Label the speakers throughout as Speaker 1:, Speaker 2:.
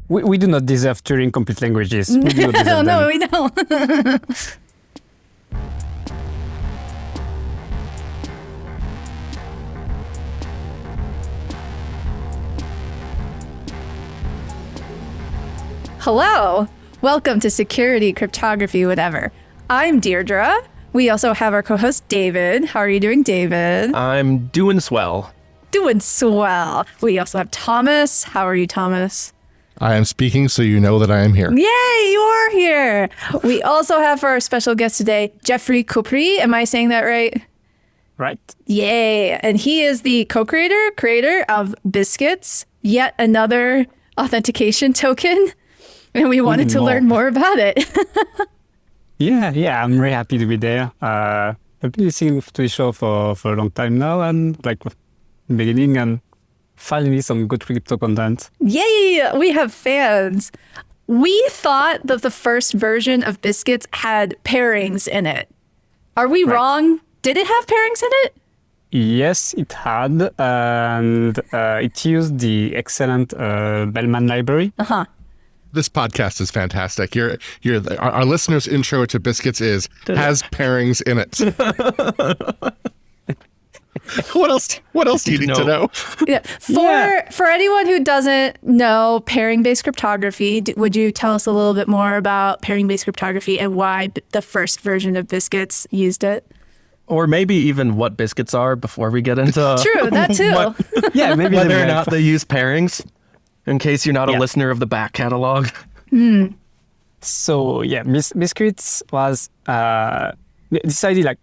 Speaker 1: We do not deserve Turing complete languages. We do not deserve
Speaker 2: No,
Speaker 1: them.
Speaker 2: we don't. Hello. Welcome to Security, Cryptography, Whatever. I'm Deirdre. We also have our co-host, David. How are you doing, David?
Speaker 3: I'm doing swell.
Speaker 2: Doing swell. We also have Thomas. How are you, Thomas?
Speaker 4: I am speaking, so you know that I am here.
Speaker 2: Yay, you are here. We also have our special guest today, Geoffroy Couprie. Am I saying that right?
Speaker 1: Right.
Speaker 2: Yay. And he is the creator of Biscuits, yet another authentication token. And we wanted to learn more about it.
Speaker 1: Yeah, I'm very happy to be there. I've been listening to the show for a long time now, and beginning and finally some good crypto content.
Speaker 2: Yay, we have fans. We thought that the first version of Biscuits had pairings in it. Are we wrong? Did it have pairings in it?
Speaker 1: Yes, it had, and it used the excellent Bellman library.
Speaker 2: Uh-huh.
Speaker 4: This podcast is fantastic. Our listeners' intro to Biscuits has pairings in it. What else do you need to know?
Speaker 2: Yeah. For anyone who doesn't know pairing-based cryptography, would you tell us a little bit more about pairing-based cryptography and why the first version of Biscuits used it?
Speaker 3: Or maybe even what biscuits are before we get into
Speaker 2: True, that too.
Speaker 1: Yeah, maybe
Speaker 3: whether or not they use pairings, in case you're not a listener of the back catalog.
Speaker 1: So yeah, Biscuits was decided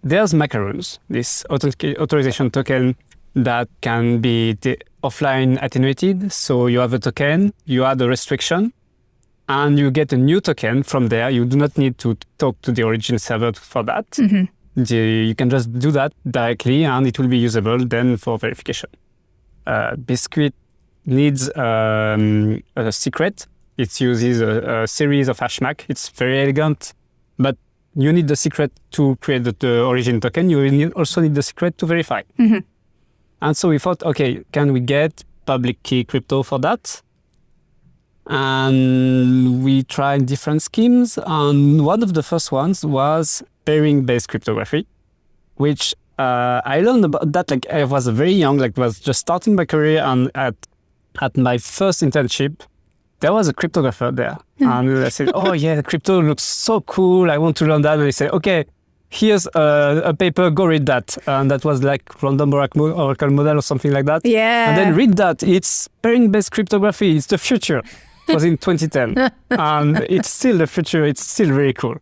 Speaker 1: there's Macaroons, this authorization token that can be offline attenuated. So you have a token, you add a restriction, and you get a new token from there. You do not need to talk to the origin server for that. Mm-hmm. You can just do that directly, and it will be usable then for verification. Biscuit needs a secret. It uses a series of hashmark. It's very elegant, but you need the secret to create the origin token. You also need the secret to verify. Mm-hmm. And so we thought, okay, can we get public key crypto for that? And we tried different schemes. And one of the first ones was pairing-based cryptography, which I learned about that I was very young, was just starting my career, and at my first internship, there was a cryptographer there. And I said, oh yeah, the crypto looks so cool. I want to learn that. And they said, okay, here's a paper, go read that. And that was random Oracle model or something like that.
Speaker 2: Yeah.
Speaker 1: And then read that. It's pairing-based cryptography. It's the future. It was in 2010. And it's still the future. It's still very cool.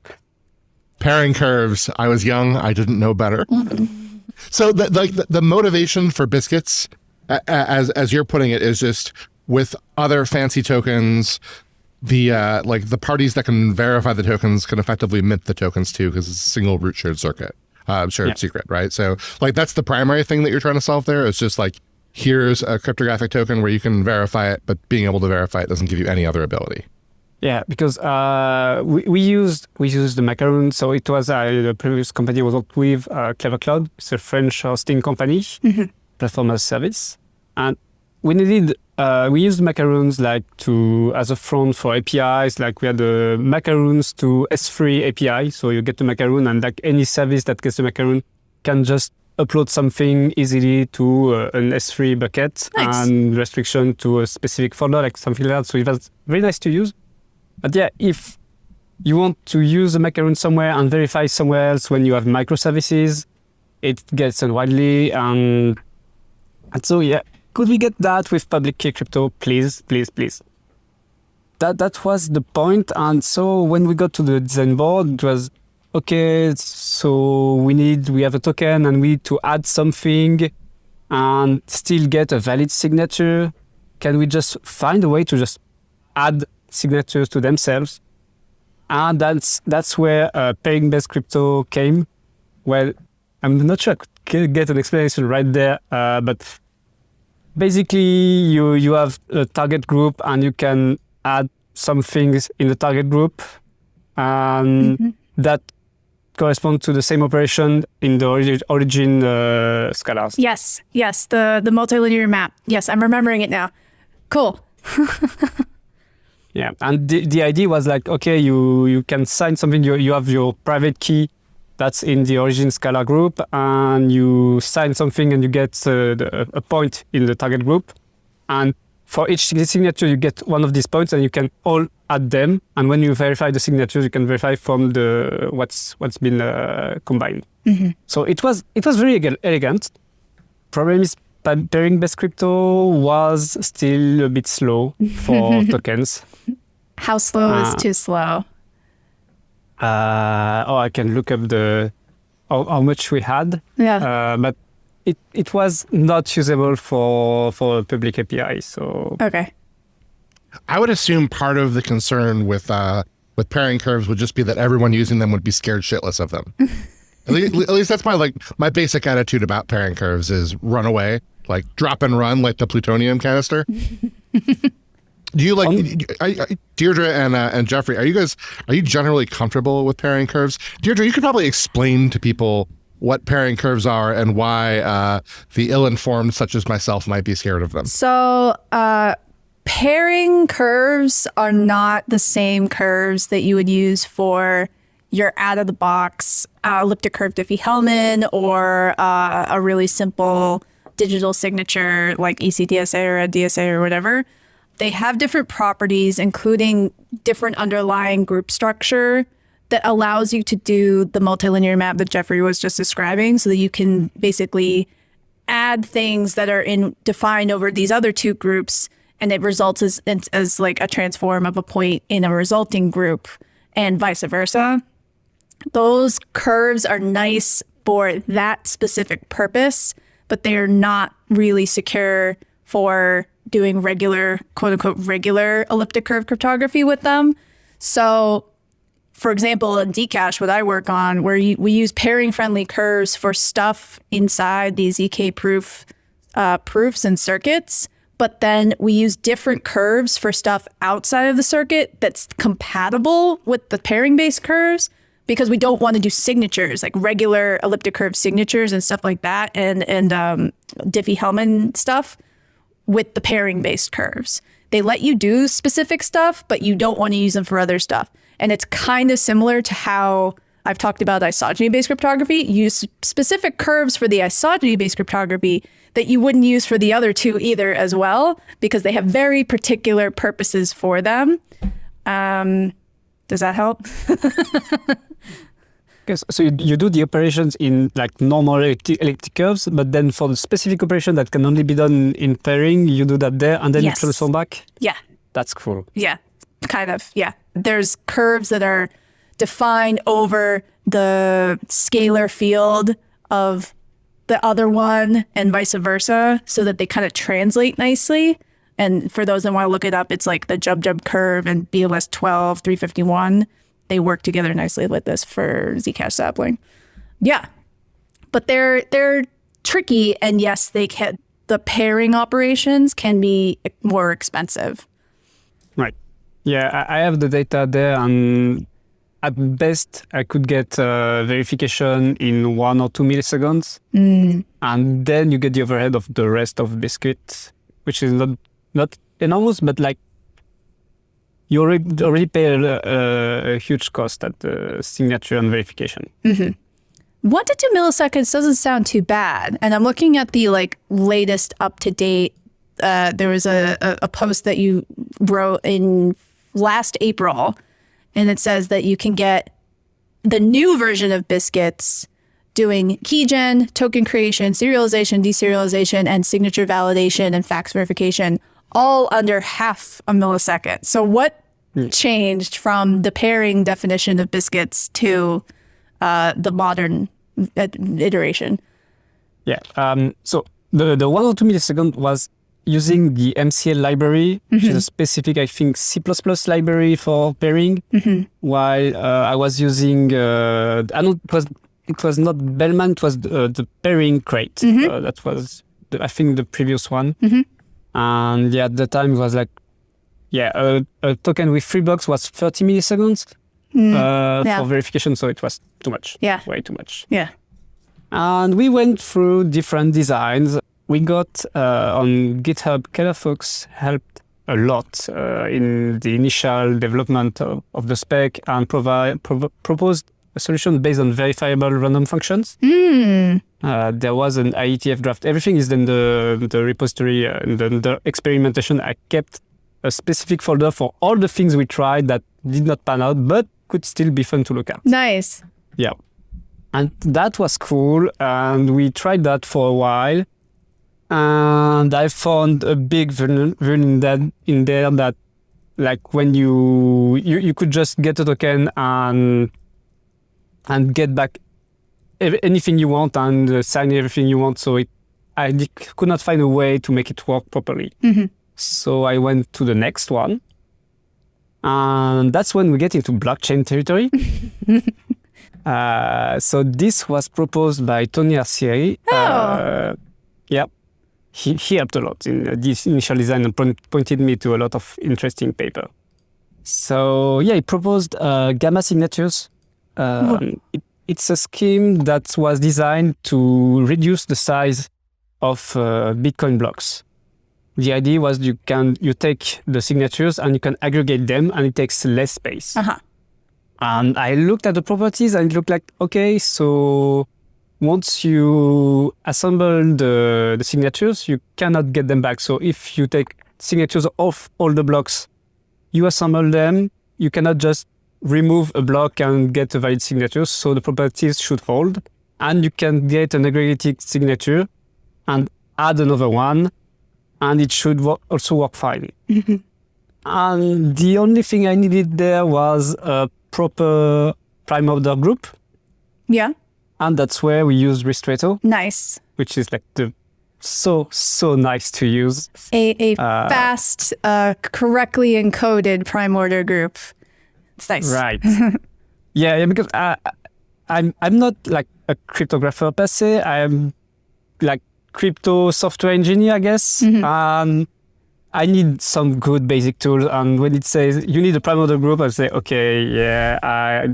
Speaker 4: Pairing curves. I was young. I didn't know better. So the motivation for Biscuits, as you're putting it, is just with other fancy tokens, the parties that can verify the tokens can effectively mint the tokens too, because it's a single root shared circuit, secret, right? So that's the primary thing that you're trying to solve there. It's just here's a cryptographic token where you can verify it, but being able to verify it doesn't give you any other ability.
Speaker 1: Yeah, because we used the Macaroons. So it was the previous company I was worked with, Clever Cloud. It's a French hosting company, platform as a service, and we used Macaroons as a front for APIs. We had the Macaroons to S3 API. So you get the Macaroon, and any service that gets the Macaroon can just upload something easily to an S3 bucket. Nice. And restriction to a specific folder, something like that. So it was very nice to use. But yeah, if you want to use the Macaroon somewhere and verify somewhere else when you have microservices, it gets unwieldy. And so yeah, could we get that with public key crypto, please, please, please? That was the point. And so when we got to the design board, it was, okay, so we have a token and we need to add something and still get a valid signature. Can we just find a way to just add signatures to themselves? And that's where pairing-based crypto came. Well, I'm not sure I could get an explanation right there, but basically you have a target group and you can add some things in the target group, and that corresponds to the same operation in the origin scalars.
Speaker 2: Yes, the multilinear map. Yes, I'm remembering it now. Cool.
Speaker 1: Yeah, and the idea was like, okay, you can sign something. You have your private key that's in the origin Scala group, and you sign something and you get a point in the target group. And for each signature, you get one of these points, and you can all add them. And when you verify the signatures, you can verify from the what's been combined. So it was very elegant. Problem is, pairing-based crypto was still a bit slow for tokens.
Speaker 2: How slow is too slow?
Speaker 1: I can look up how much we had.
Speaker 2: Yeah.
Speaker 1: But it was not usable for a public API. So
Speaker 2: Okay.
Speaker 4: I would assume part of the concern with pairing curves would just be that everyone using them would be scared shitless of them. At least that's my basic attitude about pairing curves is run away, like drop and run, like the plutonium canister. Do you Deirdre and Geoffrey? Are you generally comfortable with pairing curves? Deirdre, you could probably explain to people what pairing curves are and why the ill-informed, such as myself, might be scared of them.
Speaker 2: So pairing curves are not the same curves that you would use for your out-of-the-box elliptic curve Diffie-Hellman or a really simple digital signature like ECDSA or a DSA or whatever. They have different properties, including different underlying group structure that allows you to do the multilinear map that Geoffrey was just describing, so that you can basically add things that are defined over these other two groups, and it results as like a transform of a point in a resulting group, and vice versa. Those curves are nice for that specific purpose, but they are not really secure for doing regular, quote unquote, regular elliptic curve cryptography with them. So, for example, in Dcash, what I work on, where we use pairing friendly curves for stuff inside these EK proofs and circuits, but then we use different curves for stuff outside of the circuit that's compatible with the pairing based curves, because we don't want to do signatures, like regular elliptic curve signatures and stuff like that, and Diffie-Hellman stuff with the pairing-based curves. They let you do specific stuff, but you don't want to use them for other stuff. And it's kind of similar to how I've talked about isogeny-based cryptography. Use specific curves for the isogeny-based cryptography that you wouldn't use for the other two either as well, because they have very particular purposes for them. Does that help?
Speaker 1: Okay, so you do the operations in like normal elliptic curves, but then for the specific operation that can only be done in pairing, you do that there and then you transform back?
Speaker 2: Yeah.
Speaker 1: That's cool.
Speaker 2: Yeah, kind of, yeah. There's curves that are defined over the scalar field of the other one and vice versa, so that they kind of translate nicely. And for those that want to look it up, it's like the Jub curve and BLS 12, 351. They work together nicely with this for Zcash sampling. Yeah, but they're tricky, and yes, the pairing operations can be more expensive.
Speaker 1: Right. Yeah, I have the data there, and at best, I could get verification in 1 or 2 milliseconds, and then you get the overhead of the rest of Biscuits, which is not enormous, but like you already pay a huge cost at the signature and verification.
Speaker 2: 1 to 2 milliseconds doesn't sound too bad. And I'm looking at the like latest up to date. There was a post that you wrote in last April, and it says that you can get the new version of Biscuits doing keygen, token creation, serialization, deserialization, and signature validation and fax verification all under half a millisecond. So what changed from the pairing definition of Biscuits to the modern iteration?
Speaker 1: Yeah. So the 1 or 2 millisecond was using the MCL library, which is a specific, I think, C++ library for pairing, while I was using, it was not Bellman, it was the pairing crate. That was, I think, the previous one. And yeah, at the time it was like, a token with 3 blocks was 30 milliseconds for verification, so it was too much.
Speaker 2: Yeah.
Speaker 1: Way too much.
Speaker 2: Yeah.
Speaker 1: And we went through different designs. We got on GitHub, Keller Fox helped a lot in the initial development of the spec and proposed a solution based on verifiable random functions. There was an IETF draft. Everything is in the repository, the experimentation. I kept a specific folder for all the things we tried that did not pan out, but could still be fun to look at.
Speaker 2: Nice.
Speaker 1: Yeah. And that was cool. And we tried that for a while. And I found a big vulnerability in there that, like, when you could just get a token and get back anything you want and sign everything you want. So I could not find a way to make it work properly. So I went to the next one. And that's when we get into blockchain territory. So this was proposed by Tony Arcieri. Yeah. He helped a lot in this initial design and pointed me to a lot of interesting paper. So yeah, he proposed gamma signatures. It's a scheme that was designed to reduce the size of Bitcoin blocks. The idea was you take the signatures and you can aggregate them, and it takes less space. And I looked at the properties and it looked like, okay, so once you assemble the signatures, you cannot get them back. So if you take signatures of all the blocks, you assemble them, you cannot just remove a block and get a valid signature. So the properties should hold, and you can get an aggregated signature and add another one, and it should also work fine. And the only thing I needed there was a proper prime order group.
Speaker 2: Yeah.
Speaker 1: And that's where we use Ristretto.
Speaker 2: Nice.
Speaker 1: Which is like so nice to use.
Speaker 2: A fast, correctly encoded prime order group. It's nice.
Speaker 1: Right. yeah, because I'm not like a cryptographer per se. I am like crypto software engineer, I guess. And I need some good basic tools. And when it says you need a prime order group, I say, okay, yeah,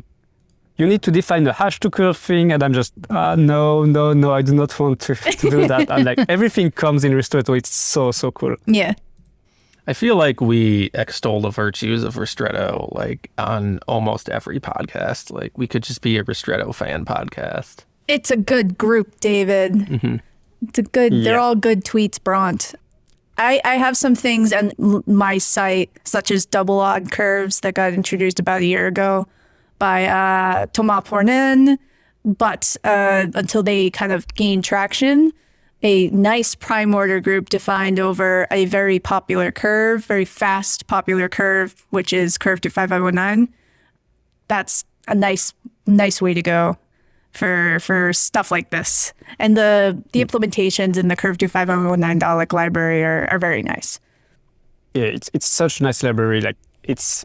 Speaker 1: you need to define the hash to curve thing. And I'm just, no, I do not want to do that. And like everything comes in Ristretto. It's so cool.
Speaker 2: Yeah.
Speaker 3: I feel like we extol the virtues of Ristretto like on almost every podcast. Like we could just be a Ristretto fan podcast.
Speaker 2: It's a good group, David. It's a good, they're all good tweets, Bront. I have some things on my site, such as double-odd curves that got introduced about a year ago by Thomas Pornin, but until they kind of gained traction, a nice prime order group defined over a very popular curve, very fast popular curve, which is curve to 5519. That's a nice way to go for stuff like this. And the implementations in the curve to 5519 Datalog library are very nice.
Speaker 1: Yeah, it's such a nice library. Like it's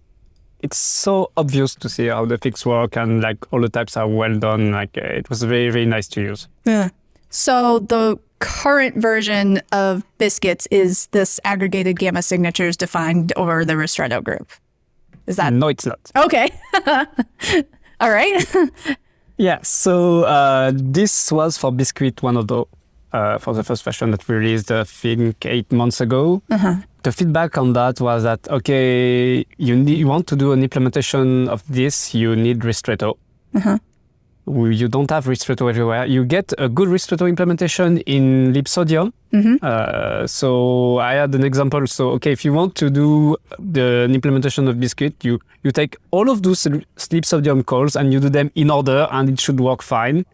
Speaker 1: so obvious to see how the things work, and like all the types are well done. Like it was very, very nice to use.
Speaker 2: Yeah. So the current version of Biscuits is this aggregated gamma signatures defined over the Ristretto group. Is that?
Speaker 1: No, it's not.
Speaker 2: Okay. All right.
Speaker 1: Yeah. So this was for Biscuit, one of the for the first version that we released, I think 8 months ago. The feedback on that was that, okay, you want to do an implementation of this, you need Ristretto. You don't have Ristretto everywhere. You get a good Ristretto implementation in libsodium. So I had an example. So, okay, if you want to do an implementation of Biscuit, you take all of those libsodium calls and you do them in order, and it should work fine.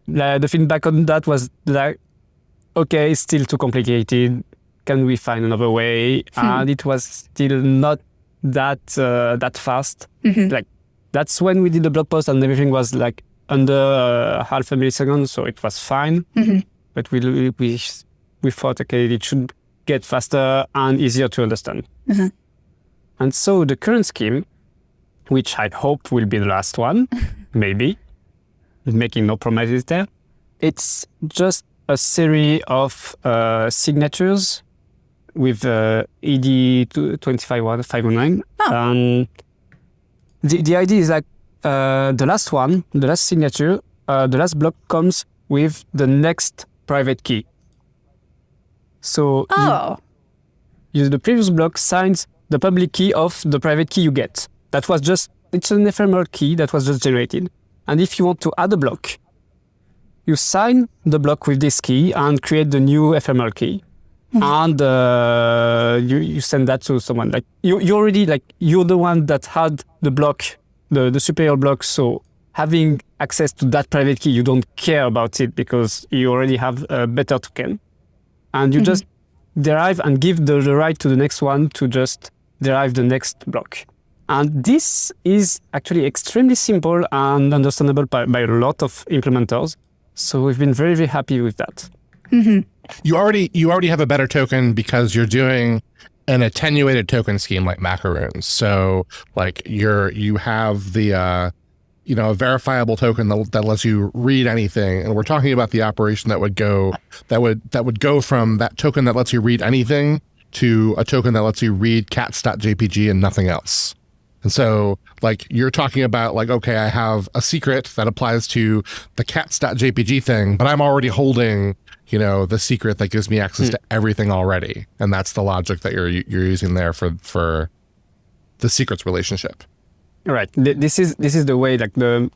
Speaker 1: The feedback on that was like, okay, it's still too complicated. Can we find another way? And it was still not that fast. Like that's when we did the blog post, and everything was like under half a millisecond, so it was fine. But we thought, okay, it should get faster and easier to understand. And so the current scheme, which I hope will be the last one, maybe, making no promises there, it's just a series of signatures with ED 25159. The idea is like the last signature, the last block comes with the next private key. So the previous block signs the public key of the private key you get. It's an ephemeral key that was just generated. And if you want to add a block, you sign the block with this key and create the new ephemeral key. And you send that to someone. Like you're the one that had the block, the superior block. So having access to that private key, you don't care about it because you already have a better token. And you just derive and give the right to the next one to just derive the next block. And this is actually extremely simple and understandable by a lot of implementers. So we've been very, very happy with that.
Speaker 4: You already have a better token because you're doing an attenuated token scheme like Macaroons. So like you have the a verifiable token that lets you read anything, and we're talking about the operation that would go from that token that lets you read anything to a token that lets you read cats.jpg and nothing else. And so like you're talking about like, okay, I have a secret that applies to the cats.jpg thing, but I'm already holding, the secret that gives me access to everything already. And that's the logic that you're using there for the secrets relationship.
Speaker 1: Right. This is the way like the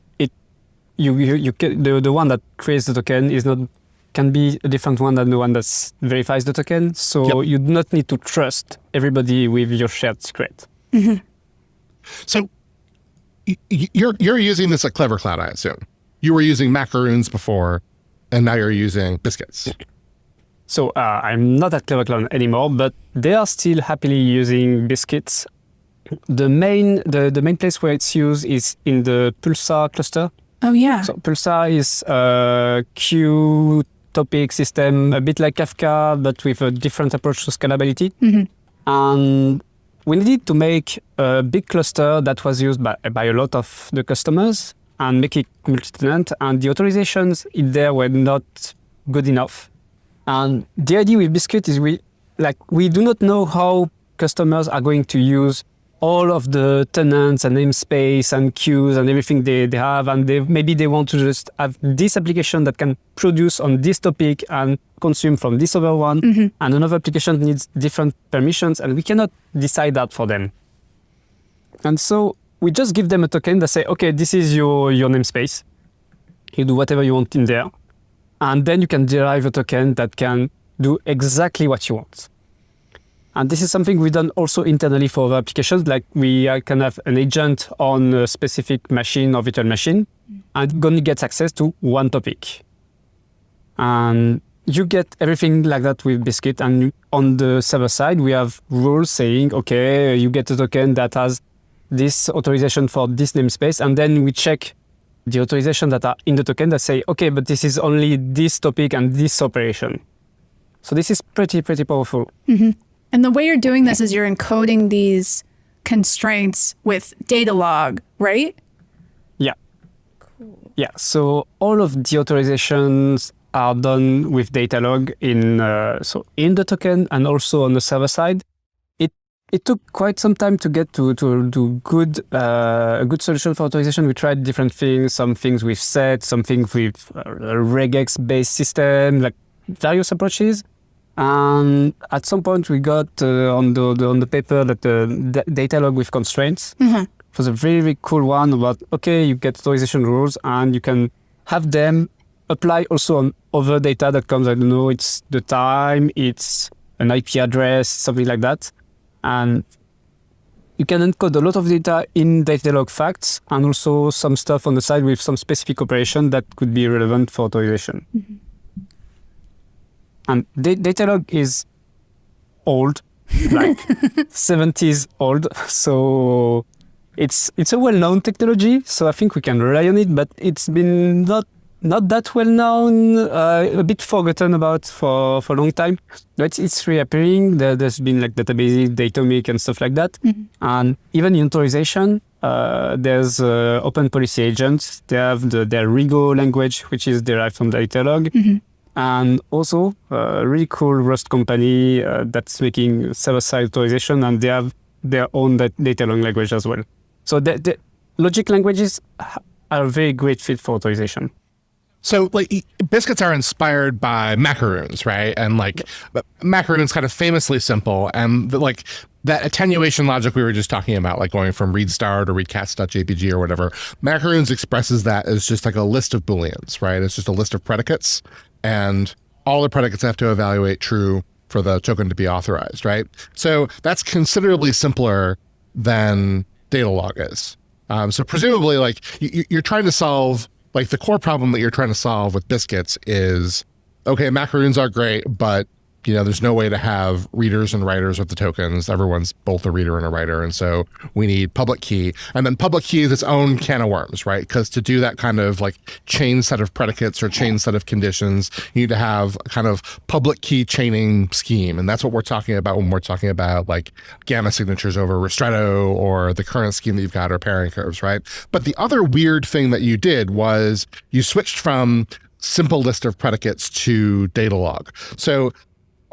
Speaker 1: one that creates the token can be a different one than the one that verifies the token. So you do not need to trust everybody with your shared secret.
Speaker 4: So you're using this at Clever Cloud, I assume. You were using Macaroons before, and now you're using Biscuits.
Speaker 1: So I'm not at Clever Cloud anymore, but they are still happily using Biscuits. The main place where it's used is in the Pulsar cluster.
Speaker 2: Oh yeah.
Speaker 1: So Pulsar is a queue topic system, a bit like Kafka, but with a different approach to scalability. And we needed to make a big cluster that was used by a lot of the customers and make it multi-tenant, and the authorizations in there were not good enough. And the idea with Biscuit is we do not know how customers are going to use all of the tenants and namespace and queues and everything they have, and maybe they want to just have this application that can produce on this topic and consume from this other one, and another application needs different permissions, and we cannot decide that for them. And so we just give them a token that say, okay, this is your namespace. You do whatever you want in there, and then you can derive a token that can do exactly what you want. And this is something we've done also internally for other applications. Like we can have an agent on a specific machine or virtual machine, and it only gets access to one topic. And you get everything like that with Biscuit. And on the server side, we have rules saying, okay, you get a token that has this authorization for this namespace. And then we check the authorization that are in the token that say, okay, but this is only this topic and this operation. So this is pretty powerful.
Speaker 2: And the way you're doing this is you're encoding these constraints with Datalog, right?
Speaker 1: Yeah. Cool. Yeah. So all of the authorizations are done with Datalog in the token and also on the server side. It took quite some time to get to a good solution for authorization. We tried different things, some things with set, some things with a regex based system, like various approaches. And at some point we got on the paper that the Datalog with constraints. It was a very, very cool one about, okay, you get authorization rules and you can have them apply also on other data that comes, I don't know, it's the time, it's an IP address, something like that. And you can encode a lot of data in Datalog facts and also some stuff on the side with some specific operation that could be relevant for authorization. And Datalog is old, like 70s old. So it's a well-known technology. So I think we can rely on it, but it's been not that well-known, a bit forgotten about for a long time. But it's reappearing. There's been like databases, Datomic and stuff like that. And even in authorization, there's open policy agents. They have their Rigo language, which is derived from Datalog. And also a really cool Rust company that's making server-side authorization, and they have their own Datalog language as well. So the logic languages are a very great fit for authorization.
Speaker 4: So like biscuits are inspired by macaroons, right? And like macaroons kind of famously simple, and like that attenuation logic we were just talking about, like going from read star to read cats.jpg or whatever, macaroons expresses that as just like a list of booleans, right? It's just a list of predicates, and all the predicates have to evaluate true for the token to be authorized, right? So that's considerably simpler than Datalog is. So presumably, like you're trying to solve, like the core problem that you're trying to solve with biscuits is, okay, macaroons are great, but there's no way to have readers and writers of the tokens. Everyone's both a reader and a writer. And so we need public key. And then public key is its own can of worms, right? Because to do that kind of like chain set of predicates or chain set of conditions, you need to have a kind of public key chaining scheme. And that's what we're talking about when we're talking about like gamma signatures over Ristretto or the current scheme that you've got or pairing curves, right? But the other weird thing that you did was you switched from simple list of predicates to Datalog. So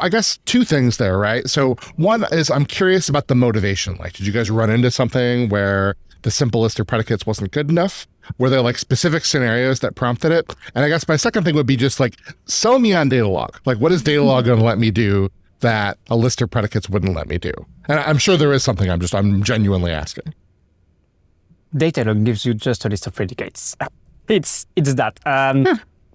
Speaker 4: I guess two things there, right? So one is I'm curious about the motivation. Like, did you guys run into something where the simple list of predicates wasn't good enough? Were there like specific scenarios that prompted it? And I guess my second thing would be just like, sell me on Datalog. Like, what is Datalog going to let me do that a list of predicates wouldn't let me do? And I'm sure there is something. I'm genuinely asking.
Speaker 1: Datalog gives you just a list of predicates. It's that.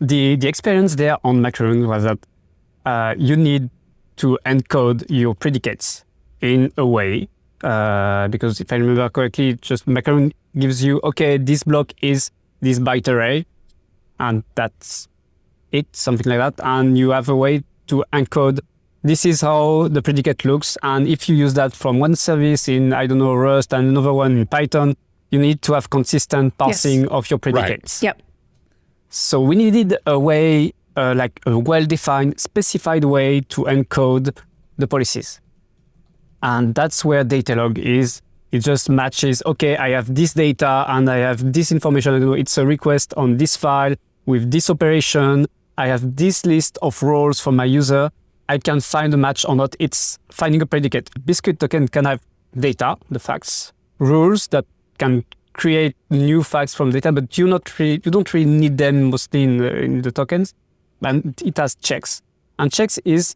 Speaker 1: The experience there on Macaroons was that you need to encode your predicates in a way, because if I remember correctly, just Macaroon gives you, okay, this block is this byte array, and that's it, something like that. And you have a way to encode, this is how the predicate looks. And if you use that from one service in, I don't know, Rust and another one in Python, you need to have consistent parsing of your predicates.
Speaker 2: Right. Yep.
Speaker 1: So we needed a way, like a well-defined, specified way to encode the policies. And that's where Datalog is. It just matches, okay, I have this data and I have this information. It's a request on this file with this operation. I have this list of roles from my user. I can find a match or not. It's finding a predicate. Biscuit token can have data, the facts, rules that can create new facts from data, but you don't really need them mostly in the tokens. And it has checks. And checks is,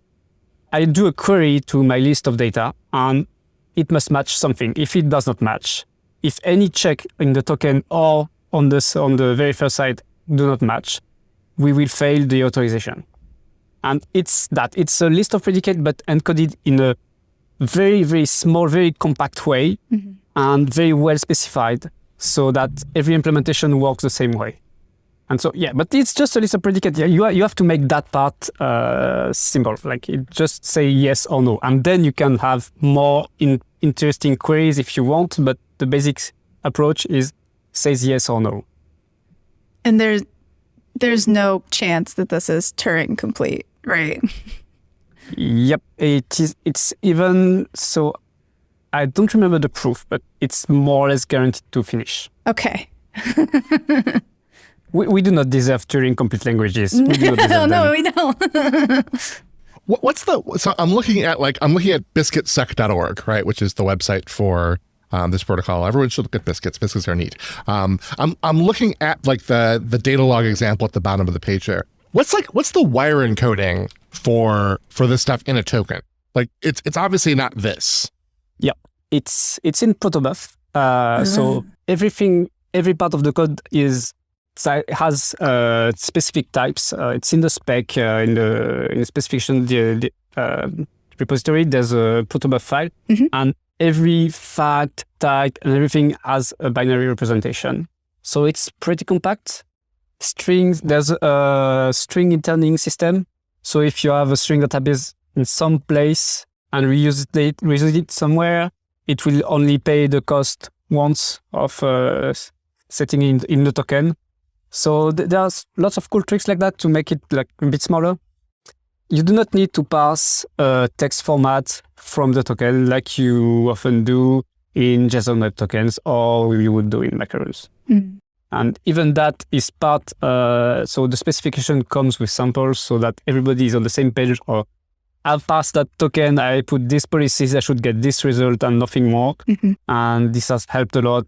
Speaker 1: I do a query to my list of data and it must match something. If it does not match, if any check in the token or on the very first side do not match, we will fail the authorization. And it's a list of predicates, but encoded in a very, very small, very compact way, and very well specified so that every implementation works the same way. And so, yeah, but it's just a list of predicates. Yeah, you have to make that part simple. Like, it just say yes or no. And then you can have more interesting queries if you want, but the basic approach is says yes or no.
Speaker 2: And there's no chance that this is Turing complete, right?
Speaker 1: Yep, it's even so. I don't remember the proof, but it's more or less guaranteed to finish.
Speaker 2: Okay.
Speaker 1: We do not deserve Turing complete languages. We do not deserve
Speaker 2: No,
Speaker 1: them.
Speaker 2: we don't.
Speaker 4: So I'm looking at biscuitsec.org, right, which is the website for this protocol. Everyone should look at biscuits. Biscuits are neat. I'm looking at like the Datalog example at the bottom of the page there. What's the wire encoding for this stuff in a token? Like it's obviously not this.
Speaker 1: Yeah, it's in protobuf. So every part of the code has specific types. It's in the spec, in the specification, the repository. There's a protobuf file, and every fact, type, and everything has a binary representation. So it's pretty compact. Strings. There's a string interning system. So if you have a string database in some place and reuse it somewhere, it will only pay the cost once of setting in the token. So there's lots of cool tricks like that to make it like a bit smaller. You do not need to parse a text format from the token like you often do in JSON web tokens or you would do in Macaroons. And even that is part, so the specification comes with samples so that everybody is on the same page or I've passed that token, I put these policies, I should get this result and nothing more. And this has helped a lot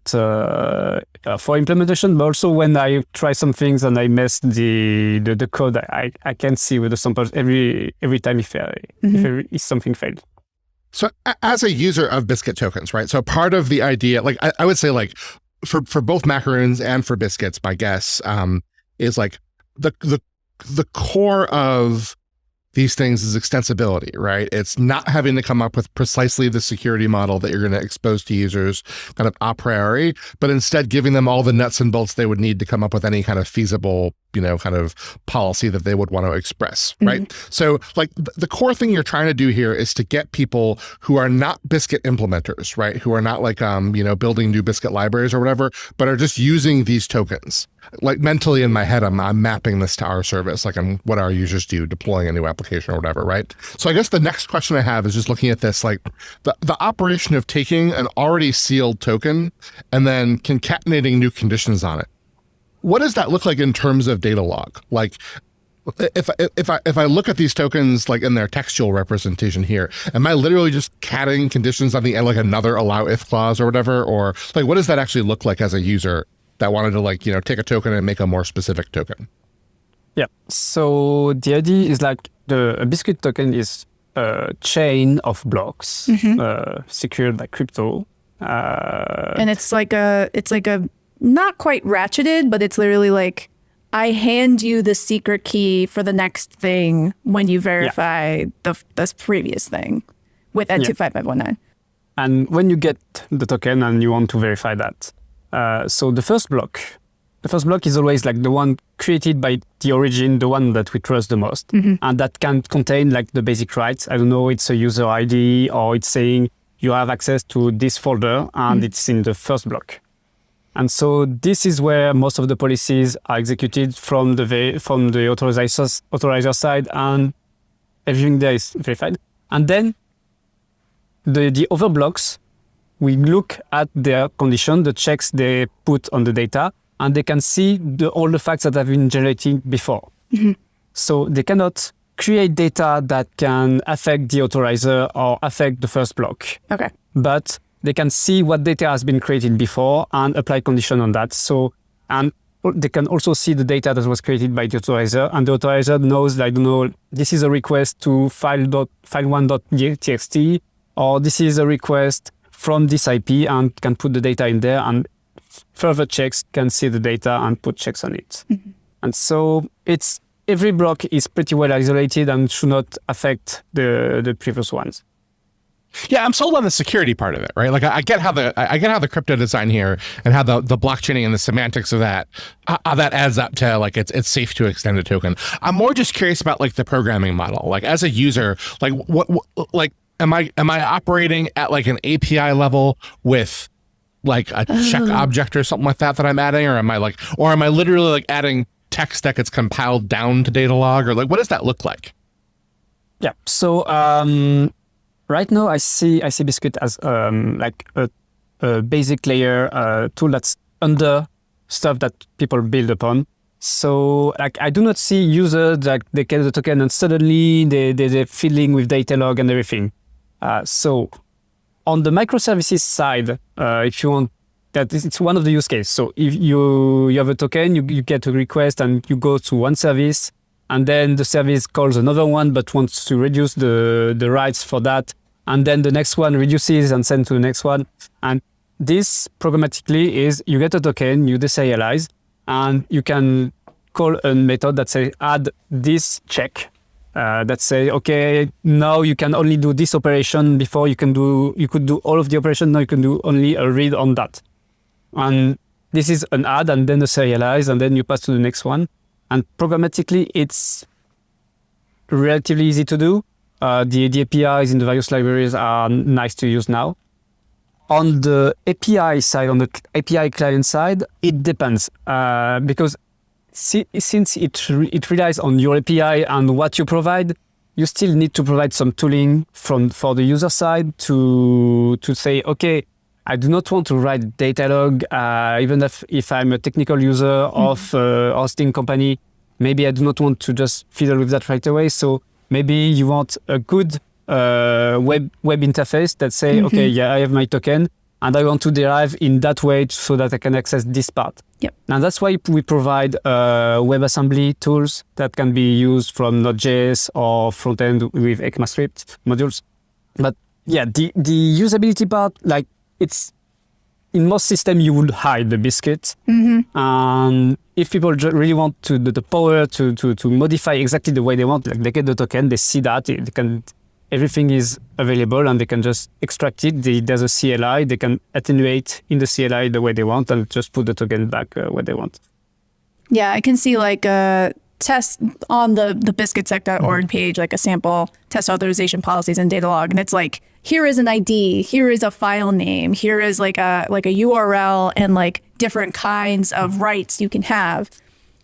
Speaker 1: for implementation, but also when I try some things and I mess the code, I can see with the samples every time if something failed.
Speaker 4: So as a user of Biscuit tokens, right? So part of the idea, like I would say like for both Macaroons and for Biscuits, my guess is like the core of these things is extensibility, right? It's not having to come up with precisely the security model that you're going to expose to users kind of a priori, but instead giving them all the nuts and bolts they would need to come up with any kind of feasible, kind of policy that they would want to express, right? So like the core thing you're trying to do here is to get people who are not Biscuit implementers, right? Who are not like, building new Biscuit libraries or whatever, but are just using these tokens. Like mentally in my head, I'm mapping this to our service, like I'm what our users do, deploying a new application or whatever, right? So I guess the next question I have is just looking at this, like the operation of taking an already sealed token and then concatenating new conditions on it. What does that look like in terms of Datalog? Like if I look at these tokens like in their textual representation here, am I literally just catting conditions on the end, like another allow if clause or whatever? Or like what does that actually look like as a user that wanted to take a token and make a more specific token?
Speaker 1: Yeah. So the idea is like a Biscuit token is a chain of blocks secured by crypto.
Speaker 2: And it's like a not quite ratcheted, but it's literally like I hand you the secret key for the next thing when you verify the previous thing with N25519.
Speaker 1: And when you get the token and you want to verify that, so the first block is always like the one created by the origin, the one that we trust the most. And that can contain like the basic rights. I don't know, it's a user ID or it's saying you have access to this folder and it's in the first block. And so this is where most of the policies are executed from the authorizer side, and everything there is verified. And then the other blocks, we look at their condition, the checks they put on the data, and they can see all the facts that have been generated before. So they cannot create data that can affect the authorizer or affect the first block.
Speaker 2: Okay.
Speaker 1: But they can see what data has been created before and apply condition on that. So, and they can also see the data that was created by the authorizer, and the authorizer knows, I don't know, this is a request to file1.txt, or this is a request from this IP, and can put the data in there, and further checks can see the data and put checks on it. And so every block is pretty well isolated and should not affect the previous ones.
Speaker 4: Yeah, I'm sold on the security part of it, right? Like I get how the crypto design here and how the blockchaining and the semantics of that how that adds up to like it's safe to extend a token. I'm more just curious about like the programming model. Like as a user, like what like am I operating at like an API level with like a check object or something like that I'm adding, or am I literally like adding text that gets compiled down to Datalog, or like what does that look like?
Speaker 1: Yeah. So right now, I see Biscuit as like a basic layer tool that's under stuff that people build upon. So like I do not see users that they get the token and suddenly they're fiddling with Datalog and everything. So on the microservices side, if you want, that it's one of the use cases. So if you have a token, you get a request and you go to one service, and then the service calls another one but wants to reduce the rights for that. And then the next one reduces and sends to the next one. And this programmatically is you get a token, you deserialize, and you can call a method that says add this check. That say, okay, now you can only do this operation. Before you could do all of the operation. Now you can do only a read on that. And this is an add and then a serialize, and then you pass to the next one. And programmatically, it's relatively easy to do. The APIs in the various libraries are nice to use now. On the API side, on the API client side, it depends because since it relies on your API and what you provide, you still need to provide some tooling for the user side to say, okay, I do not want to write Datalog, even if I'm a technical user of a hosting company. Maybe I do not want to just fiddle with that right away. So maybe you want a good web interface that say, okay, yeah, I have my token and I want to derive in that way so that I can access this part.
Speaker 2: Yep.
Speaker 1: And that's why we provide WebAssembly tools that can be used from Node.js or front-end with ECMAScript modules. But yeah, the usability part, like it's in most systems you would hide the biscuit. And if people really want to the power to modify exactly the way they want, like they get the token, they see that they can, everything is available and they can just extract it. There's a CLI, they can attenuate in the CLI the way they want and just put the token back where they want.
Speaker 2: Yeah, I can see like a test on the biscuitsec.org page, like a sample test authorization policies in Datalog. And it's like, here is an ID, here is a file name, here is like a URL and like different kinds of rights you can have.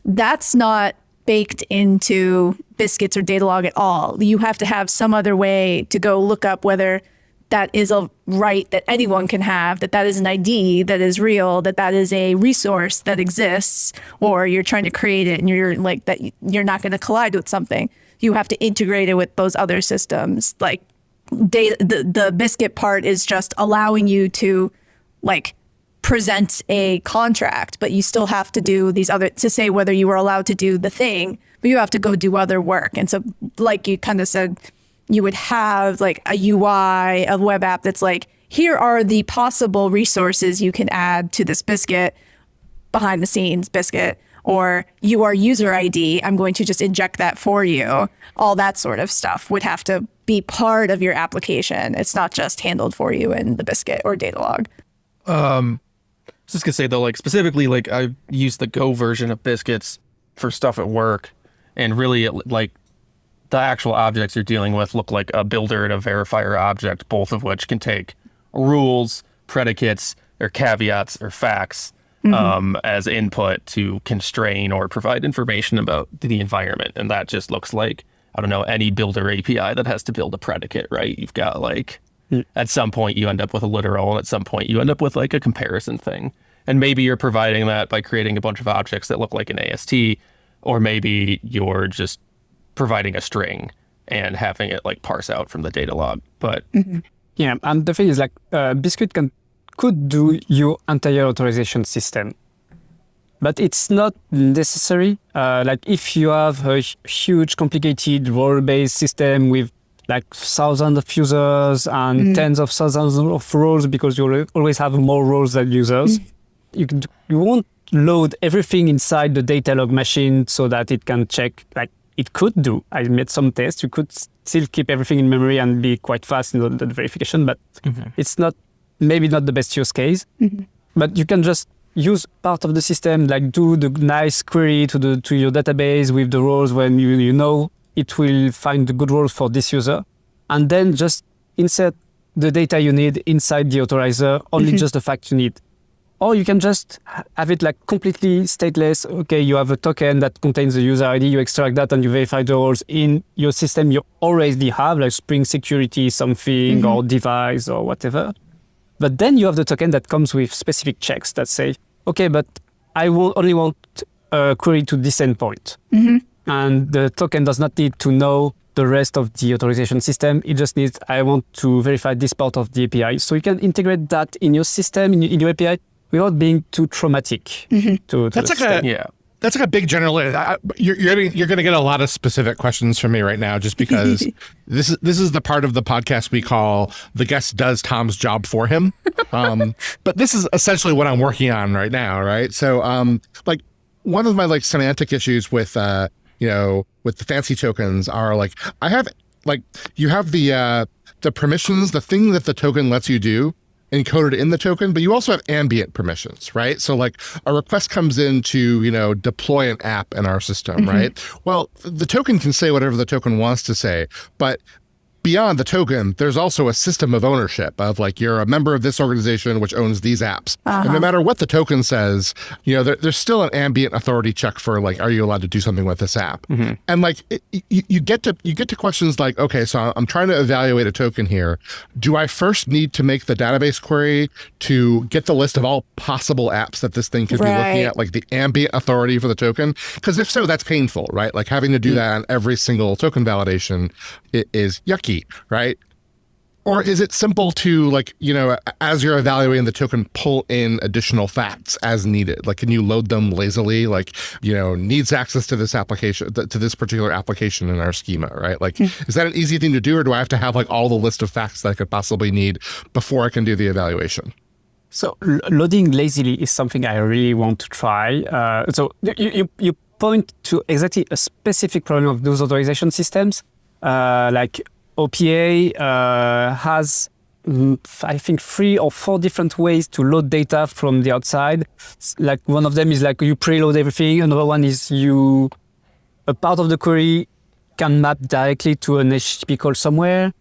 Speaker 2: That's not baked into Biscuits or Datalog at all. You have to have some other way to go look up whether that is a right that anyone can have, that is an ID that is real, that is a resource that exists, or you're trying to create it and you're like that you're not going to collide with something. You have to integrate it with those other systems. Like the Biscuit part is just allowing you to like present a contract, but you still have to do these other, to say whether you were allowed to do the thing, but you have to go do other work. And so like you kind of said, you would have like a UI, a web app that's like, here are the possible resources you can add to this Biscuit, behind the scenes Biscuit, or your user ID, I'm going to just inject that for you. All that sort of stuff would have to be part of your application. It's not just handled for you in the Biscuit or Datalog.
Speaker 3: I was just gonna say though, like specifically, like I use the Go version of Biscuits for stuff at work, and really like the actual objects you're dealing with look like a builder and a verifier object, both of which can take rules, predicates, or caveats or facts as input to constrain or provide information about the environment. And that just looks like, I don't know, any builder API that has to build a predicate, right? You've got like, at some point you end up with a literal, and at some point you end up with like a comparison thing. And maybe you're providing that by creating a bunch of objects that look like an AST, or maybe you're just providing a string and having it like parse out from the data log. But
Speaker 1: yeah, and the thing is like Biscuit could do your entire authorization system, but it's not necessary. Like if you have a huge, complicated role-based system with like thousands of users and tens of thousands of roles, because you always have more roles than users, you won't load everything inside the Datalog machine so that it can check. Like it could do. I made some tests. You could still keep everything in memory and be quite fast in the verification, but it's not, maybe not the best use case. But you can just use part of the system, like do the nice query to your database with the roles when you know it will find the good roles for this user, and then just insert the data you need inside the authorizer, only just the facts you need. Or you can just have it like completely stateless. Okay, you have a token that contains the user ID, you extract that and you verify the roles in your system you already have, like Spring Security something or device or whatever. But then you have the token that comes with specific checks that say, okay, but I will only want a query to this endpoint. And the token does not need to know the rest of the authorization system. It just needs, I want to verify this part of the API. So you can integrate that in your system, in your API, without being too traumatic to
Speaker 4: That's
Speaker 1: the
Speaker 4: like
Speaker 1: system.
Speaker 4: That's like a big general. You're going to get a lot of specific questions from me right now, just because this is the part of the podcast we call the guest does Tom's job for him. But this is essentially what I'm working on right now, right? So, like one of my like semantic issues with with the fancy tokens are like I have like you have the permissions, the thing that the token lets you do, encoded in the token, but you also have ambient permissions, right? So like a request comes in to, deploy an app in our system, right? Well, the token can say whatever the token wants to say, but beyond the token, there's also a system of ownership of like, you're a member of this organization which owns these apps. And no matter what the token says, there's still an ambient authority check for like, are you allowed to do something with this app? And like, you get to questions like, okay, so I'm trying to evaluate a token here. Do I first need to make the database query to get the list of all possible apps that this thing could be looking at, like the ambient authority for the token? Because if so, that's painful, right? Like having to do that on every single token validation is yucky, right? Or is it simple to like, as you're evaluating the token, pull in additional facts as needed? Like, can you load them lazily? Like, needs access to this application, to this particular application in our schema, right? Like, is that an easy thing to do, or do I have to have like all the list of facts that I could possibly need before I can do the evaluation?
Speaker 1: So loading lazily is something I really want to try. So you point to exactly a specific problem of those authorization systems. Like OPA has, I think, 3 or 4 different ways to load data from the outside. Like one of them is like you preload everything. Another one is a part of the query can map directly to an HTTP call somewhere.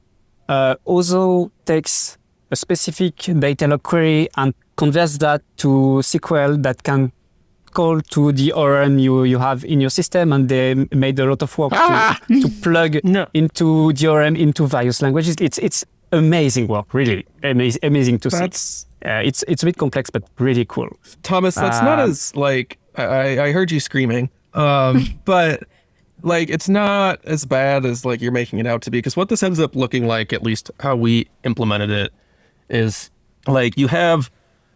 Speaker 1: Also takes a specific Datalog query and converts that to SQL that can call to the ORM you have in your system, and they made a lot of work to plug into the ORM into various languages. It's amazing work, really amazing to see. It's a bit complex, but really cool.
Speaker 3: Thomas, that's not as like I heard you screaming, but like it's not as bad as like you're making it out to be. Because what this ends up looking like, at least how we implemented it, is like you have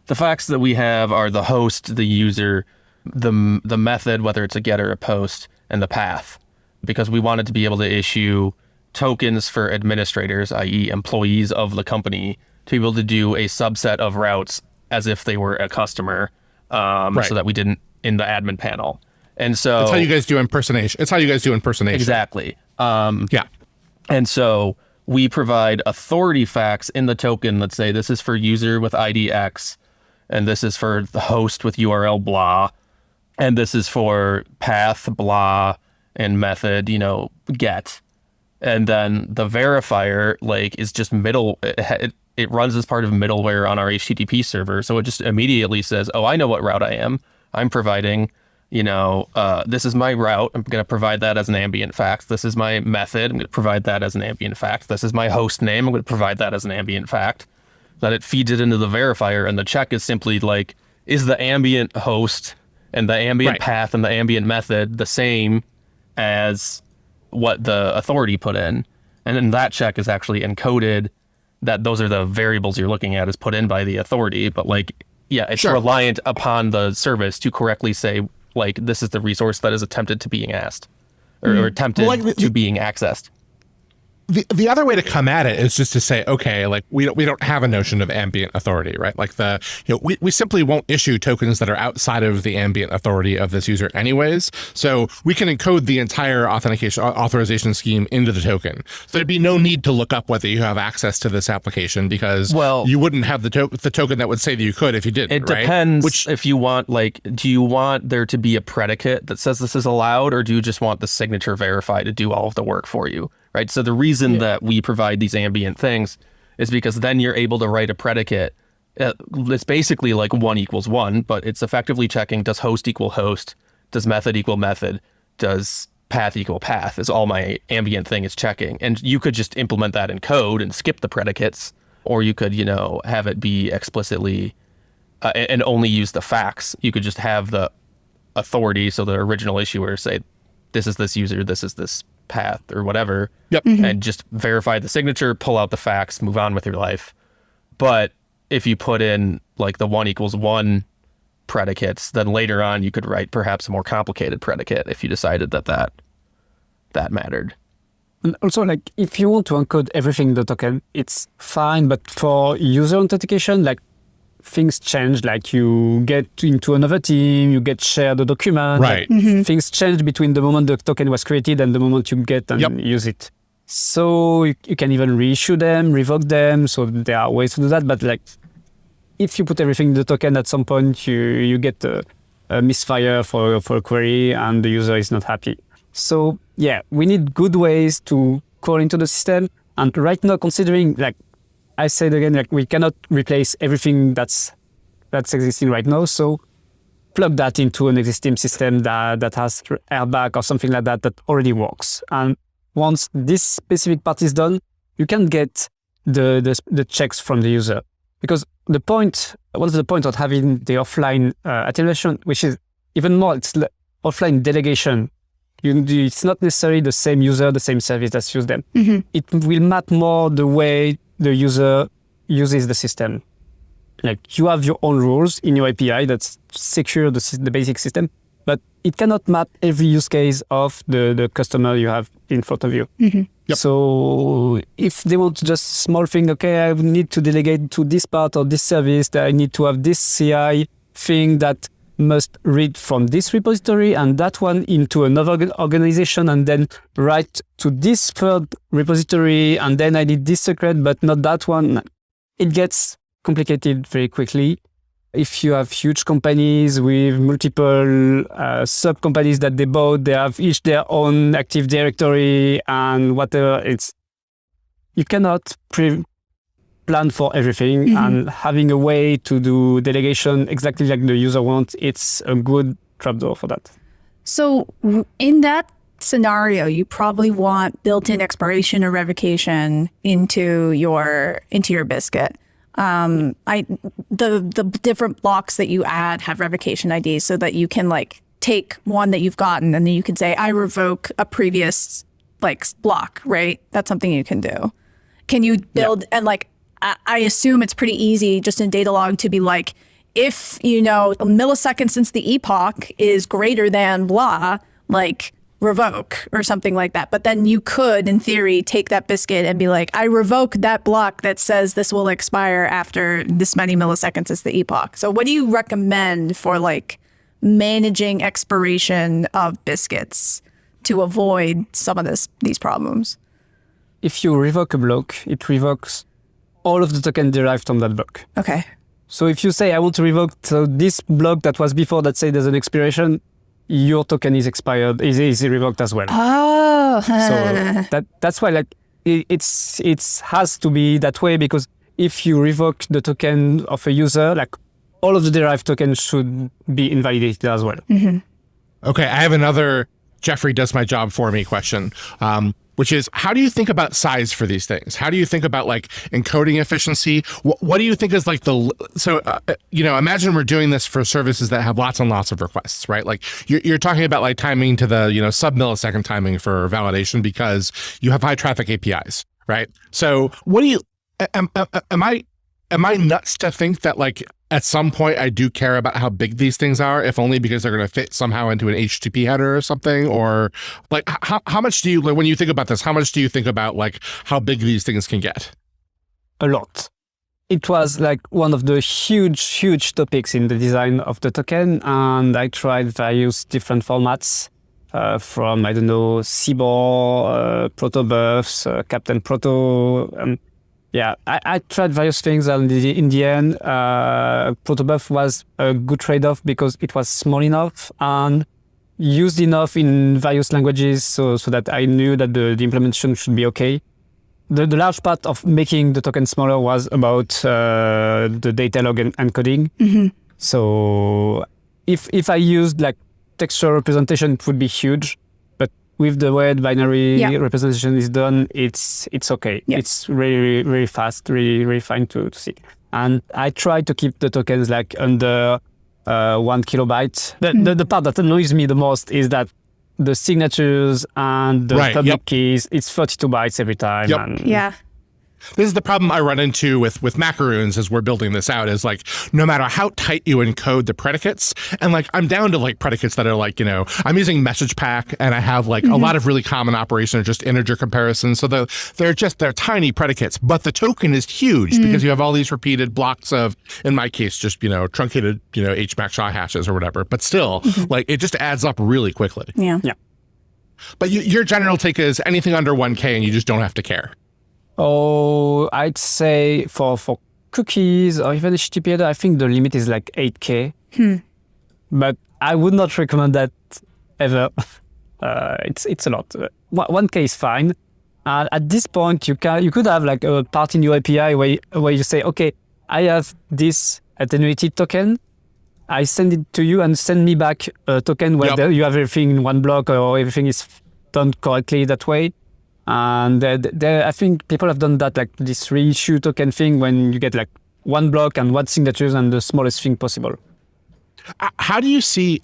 Speaker 3: the facts that we have are the host, the user, the method, whether it's a get or a post, and the path, because we wanted to be able to issue tokens for administrators, i.e. employees of the company, to be able to do a subset of routes as if they were a customer, so that we didn't in the admin panel. And so
Speaker 4: that's how you guys do impersonation.
Speaker 3: Exactly.
Speaker 4: Yeah.
Speaker 3: And so we provide authority facts in the token that say this is for user with ID X, and this is for the host with URL blah, and this is for path blah and method, get. And then the verifier like is just it runs as part of middleware on our HTTP server. So it just immediately says, oh, I know what route I am. I'm providing, this is my route. I'm going to provide that as an ambient fact. This is my method. I'm going to provide that as an ambient fact. This is my host name. I'm going to provide that as an ambient fact. Then it feeds it into the verifier, and the check is simply like, is the ambient host and the ambient path and the ambient method the same as what the authority put in? And then that check is actually encoded, that those are the variables you're looking at is put in by the authority. But like, yeah, it's reliant upon the service to correctly say, like, this is the resource that is attempted to being asked or attempted to being accessed.
Speaker 4: The other way to come at it is just to say, okay, like we don't have a notion of ambient authority, right? Like we simply won't issue tokens that are outside of the ambient authority of this user anyways. So we can encode the entire authorization scheme into the token. So there'd be no need to look up whether you have access to this application, because you wouldn't have the token that would say that you could if you didn't.
Speaker 3: It depends if you want, like, do you want there to be a predicate that says this is allowed, or do you just want the signature verified to do all of the work for you? Right. So the reason that we provide these ambient things is because then you're able to write a predicate. It's basically like 1 = 1, but it's effectively checking, does host equal host? Does method equal method? Does path equal path? Is all my ambient thing is checking. And you could just implement that in code and skip the predicates, or you could, have it be explicitly and only use the facts. You could just have the authority. So the original issuer say, this is this user, this is this path or whatever, and just verify the signature, pull out the facts, move on with your life. But if you put in like the 1 = 1 predicates, then later on you could write perhaps a more complicated predicate if you decided that mattered.
Speaker 1: And also, like, if you want to encode everything in the token, it's fine, but for user authentication, like, things change, like you get into another team, you get shared a document.
Speaker 4: Right.
Speaker 1: Like, things change between the moment the token was created and the moment you get and use it. So you can even reissue them, revoke them. So there are ways to do that. But like, if you put everything in the token, at some point you get a misfire for a query and the user is not happy. So yeah, we need good ways to call into the system. And right now, considering, like I said again, like we cannot replace everything that's existing right now. So plug that into an existing system that has airbag or something like that already works. And once this specific part is done, you can get the checks from the user. Because one of the points of having the offline attenuation, which is even more, it's offline delegation. It's not necessarily the same user, the same service that's used them. It will map more the way the user uses the system. Like you have your own rules in your API that secure the basic system, but it cannot map every use case of the customer you have in front of you.
Speaker 4: Yep.
Speaker 1: So if they want just small thing, okay, I need to delegate to this part of this service, that I need to have this CI thing that must read from this repository and that one into another organization and then write to this third repository, and then I need this secret, but not that one. It gets complicated very quickly. If you have huge companies with multiple sub-companies that they bought, they have each their own Active Directory and whatever. You cannot plan for everything, and having a way to do delegation exactly like the user wants, it's a good trapdoor for that.
Speaker 2: So in that scenario, you probably want built-in expiration or revocation into your biscuit. The different blocks that you add have revocation IDs so that you can like take one that you've gotten and then you can say, I revoke a previous like block, right? That's something you can do. Can you build, and like, I assume it's pretty easy just in Datalog to be like, if, a millisecond since the epoch is greater than blah, like revoke or something like that. But then you could, in theory, take that biscuit and be like, I revoke that block that says this will expire after this many milliseconds since the epoch. So what do you recommend for like managing expiration of biscuits to avoid some of these problems?
Speaker 1: If you revoke a block, it revokes all of the token derived from that block.
Speaker 2: Okay.
Speaker 1: So if you say, I want to revoke this block that was before that say there's an expiration, your token is expired, is revoked as well.
Speaker 2: Oh.
Speaker 1: So that's why like it has to be that way, because if you revoke the token of a user, like all of the derived tokens should be invalidated as well.
Speaker 4: Okay, I have another Geoffrey does my job for me question, which is, how do you think about size for these things? How do you think about like encoding efficiency? What do you think is like imagine we're doing this for services that have lots and lots of requests, right? Like you're talking about like timing to the, sub-millisecond timing for validation because you have high traffic APIs, right? So what do you, am I nuts to think that like at some point I do care about how big these things are, if only because they're going to fit somehow into an HTTP header or something? Or like how much do you, when you think about this, how much do you think about like how big these things can get?
Speaker 1: A lot. It was like one of the huge topics in the design of the token, and I tried various different formats from, I don't know, CBOR, protobufs, Captain Proto. Yeah, I tried various things, and in the end, protobuf was a good trade-off because it was small enough and used enough in various languages so that I knew that the implementation should be okay. The large part of making the token smaller was about the data log and encoding. So if I used like textual representation, it would be huge. With the way the binary representation is done, it's okay. Yeah. It's really, really fast, really, really fine to see. And I try to keep the tokens like under 1 kilobyte. The part that annoys me the most is that the signatures and the public keys, it's 32 bytes every time.
Speaker 2: Yeah.
Speaker 4: This is the problem I run into with Macaroons as we're building this out, is like, no matter how tight you encode the predicates, and like I'm down to like predicates that are like, I'm using message pack, and I have like a lot of really common operations, just integer comparisons. So they're tiny predicates, but the token is huge because you have all these repeated blocks of, in my case, just, truncated, HMAC SHA hashes or whatever. But still, like it just adds up really quickly.
Speaker 2: Yeah.
Speaker 4: But your general take is anything under 1K and you just don't have to care.
Speaker 1: Oh, I'd say for cookies or even HTTP header, I think the limit is like 8K. But I would not recommend that ever. It's a lot. 1K is fine. At this point, you could have like a part in your API where you say, okay, I have this attenuated token. I send it to you and send me back a token where you have everything in one block or everything is done correctly that way. And I think people have done that, like this reissue token thing, when you get like one block and one signatures and the smallest thing possible.
Speaker 4: How do you see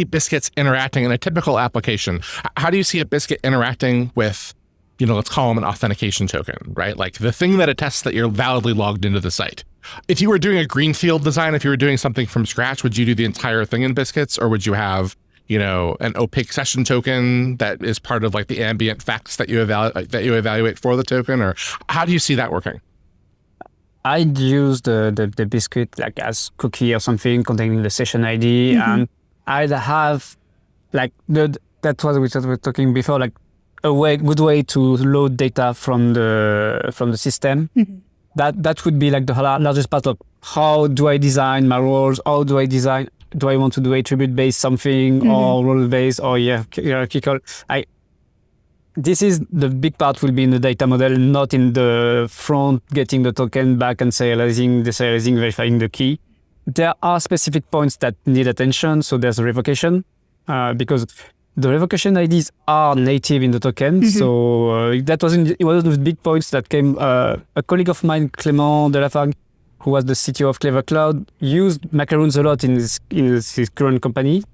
Speaker 4: Biscuits interacting in a typical application? How do you see a Biscuit interacting with, let's call them an authentication token, right? Like the thing that attests that you're validly logged into the site. If you were doing a greenfield design, if you were doing something from scratch, would you do the entire thing in Biscuits, or would you have, an opaque session token that is part of like the ambient facts that you evaluate for the token, or how do you see that working?
Speaker 1: I'd use the Biscuit like as cookie or something containing the session ID, and I'd have like that was what we were talking before, like good way to load data from the system. That would be like the largest part of how do I design my roles? How do I want to do attribute-based something or role-based or hierarchical? This is the big part will be in the data model, not in the front, getting the token back and deserializing, verifying the key. There are specific points that need attention. So there's a revocation because the revocation IDs are native in the token. So that was one of the big points that came. A colleague of mine, Clément Delafargue, who was the CTO of Clever Cloud, used Macaroons a lot in his current company.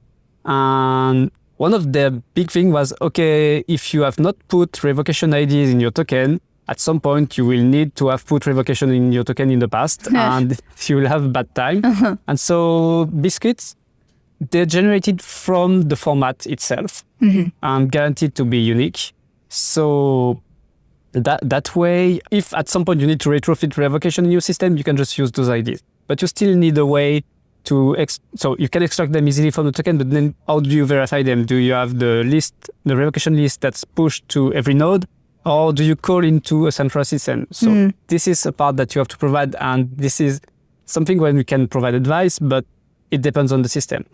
Speaker 1: And one of the big thing was, okay, if you have not put revocation IDs in your token, at some point you will need to have put revocation in your token in the past, and you will have a bad time. And so Biscuits, they're generated from the format itself and guaranteed to be unique. So that way, if at some point you need to retrofit revocation in your system, you can just use those IDs. But you still need a way to so you can extract them easily from the token, but then how do you verify them? Do you have the revocation list that's pushed to every node, or do you call into a central system? So this is a part that you have to provide, and this is something where we can provide advice, but it depends on the system.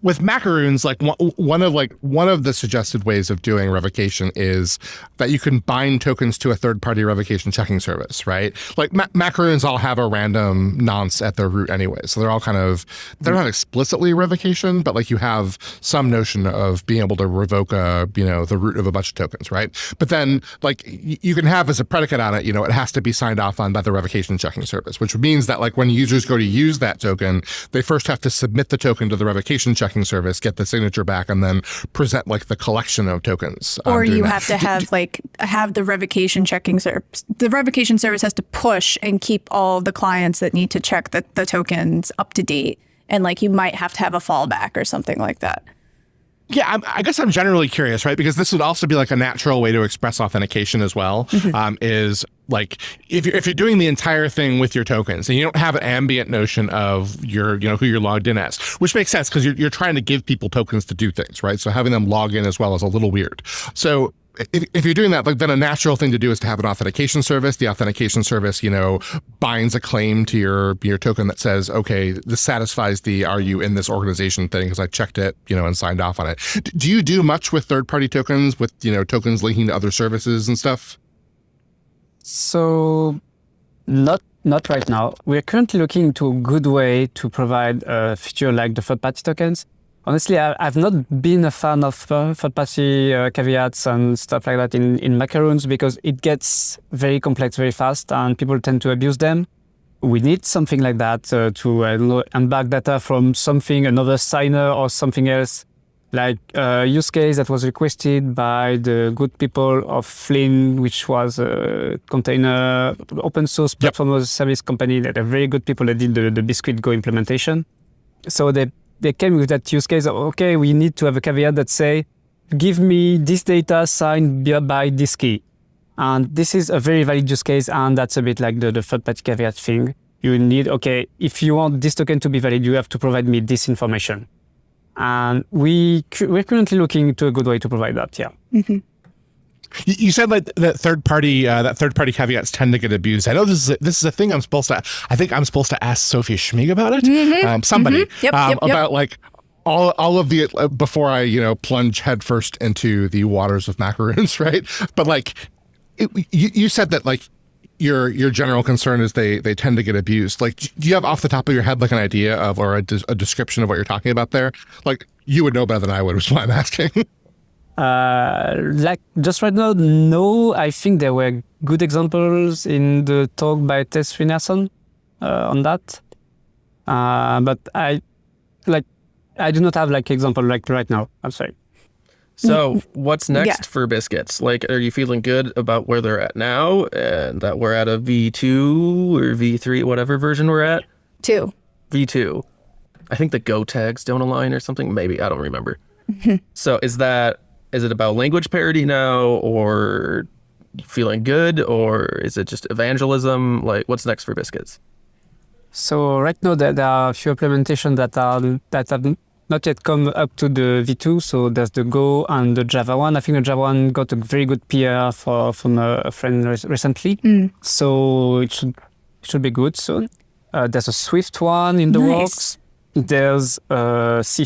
Speaker 4: With Macaroons, like one of the suggested ways of doing revocation is that you can bind tokens to a third-party revocation checking service, right? Like Macaroons all have a random nonce at their root anyway, so they're all they're not explicitly revocation, but like you have some notion of being able to revoke the root of a bunch of tokens, right? But then like you can have as a predicate on it, it has to be signed off on by the revocation checking service, which means that like when users go to use that token, they first have to submit the token to the revocation checking service, get the signature back, and then present like the collection of tokens.
Speaker 2: Or you have to have the revocation checking service. The revocation service has to push and keep all the clients that need to check the tokens up to date. And like you might have to have a fallback or something like that.
Speaker 4: Yeah, I guess I'm generally curious, right? Because this would also be like a natural way to express authentication as well. Is like if you're doing the entire thing with your tokens and you don't have an ambient notion of your who you're logged in as, which makes sense because you're trying to give people tokens to do things, right? So having them log in as well is a little weird. So if you're doing that, like then a natural thing to do is to have an authentication service. The authentication service, binds a claim to your token that says, okay, this satisfies the "are you in this organization" thing because I checked it, and signed off on it. Do you do much with third-party tokens, with tokens linking to other services and stuff?
Speaker 1: So, not right now. We're currently looking into a good way to provide a feature like the third-party tokens. Honestly, I've not been a fan of third-party caveats and stuff like that in Macaroons because it gets very complex very fast and people tend to abuse them. We need something like that to unback data from another signer or something else, like a use case that was requested by the good people of Flynn, which was a container open source platform as a service company that are very good people that did the Biscuit Go implementation. So they came with that use case of, okay, we need to have a caveat that say, give me this data signed by this key. And this is a very valid use case, and that's a bit like the third-party caveat thing. You need, okay, if you want this token to be valid, you have to provide me this information. And we're currently looking to a good way to provide that, yeah.
Speaker 4: You said like that third party caveats tend to get abused. I know this is a thing I think I'm supposed to ask Sophia Schmig about it. Somebody about like all of the before I plunge headfirst into the waters of Macaroons, right? But like You said that like your general concern is they tend to get abused. Like, do you have off the top of your head like an idea of or a description of what you're talking about there? Like, you would know better than I would, which is why I'm asking.
Speaker 1: Like just right now, no. I think there were good examples in the talk by Tess Finason on that. But I do not have like example like right now. I'm sorry.
Speaker 3: So what's next
Speaker 2: Yeah.
Speaker 3: for Biscuits? Like, are you feeling good about where they're at now and that we're at a V2 or V3, whatever version we're at?
Speaker 2: 2.
Speaker 3: V2. I think the Go tags don't align or something. Maybe. I don't remember. So is it about language parity now, or feeling good, or is it just evangelism? Like, what's next for Biscuits?
Speaker 1: So right now there are a few implementations that have not yet come up to the V2. So there's the Go and the Java one. I think the Java one got a very good PR from a friend recently. So it should be good soon. There's a Swift one in the works. There's C#,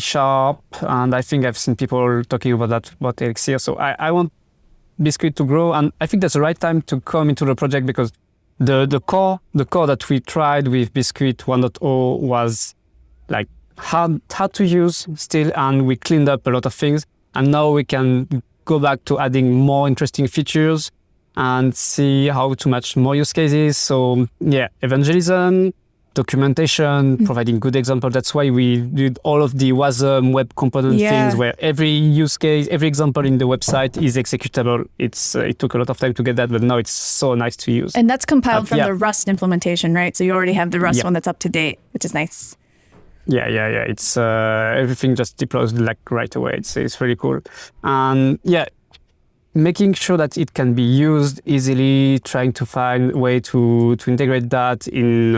Speaker 1: and I think I've seen people talking about that about Elixir. So I want Biscuit to grow, and I think that's the right time to come into the project because the core that we tried with Biscuit 1.0 was like hard to use still, and we cleaned up a lot of things, and now we can go back to adding more interesting features and see how to match more use cases. So yeah, evangelism, documentation, providing good example. That's why we did all of the WASM web component things where every use case, every example in the website is executable. It took a lot of time to get that, but now it's so nice to use.
Speaker 2: And that's compiled from the Rust implementation, right? So you already have the Rust one that's up to date, which is nice.
Speaker 1: Yeah. It's everything just deploys like right away. It's really cool. And making sure that it can be used easily, trying to find a way to integrate that in